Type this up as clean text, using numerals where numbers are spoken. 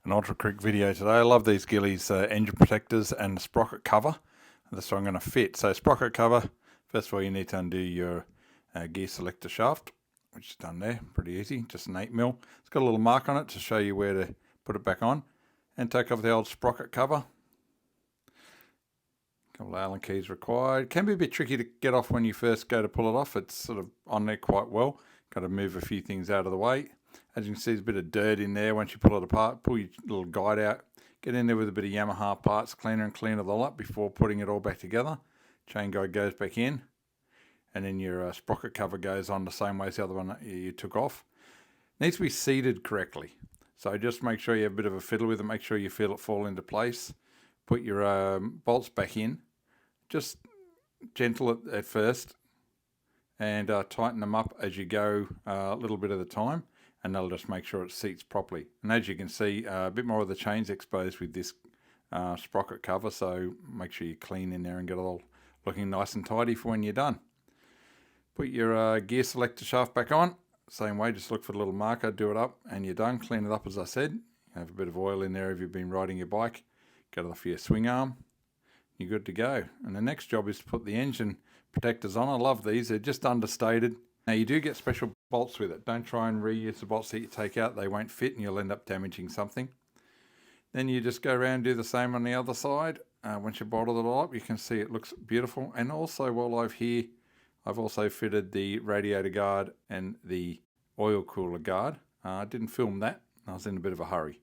An ultra quick video today. I love these Gilles engine protectors and the sprocket cover. That's what I'm going to fit. So sprocket cover, first of all you need to undo your gear selector shaft, which is done there, pretty easy, just an 8mm. It's got a little mark on it to show you where to put it back on. And take off the old sprocket cover. A couple of Allen keys required. Can be a bit tricky to get off when you first go to pull it off. It's sort of on there quite well. Got to move a few things out of the way. As you can see, there's a bit of dirt in there. Once you pull it apart, pull your little guide out, get in there with a bit of Yamaha parts cleaner and clean it all up before putting it all back together. Chain guide goes back in, and then your sprocket cover goes on the same way as the other one that you took off. It needs to be seated correctly, so just make sure you have a bit of a fiddle with it. Make sure you feel it fall into place. Put your bolts back in, just gentle at first, and tighten them up as you go a little bit at a time. And that'll just make sure it seats properly. And as you can see, a bit more of the chain's exposed with this sprocket cover, so make sure you clean in there and get it all looking nice and tidy for when you're done. Put your gear selector shaft back on, same way, just look for the little marker, do it up, and you're done. Clean it up as I said. Have a bit of oil in there if you've been riding your bike. Get it off your swing arm. You're good to go. And the next job is to put the engine protectors on. I love these, they're just understated. Now you do get special bolts with it. Don't try and reuse the bolts that you take out. They won't fit and you'll end up damaging something. Then you just go around and do the same on the other side. Once you bottle it all up, you can see it looks beautiful. And also while I've also fitted the radiator guard and the oil cooler guard. I didn't film that. I was in a bit of a hurry.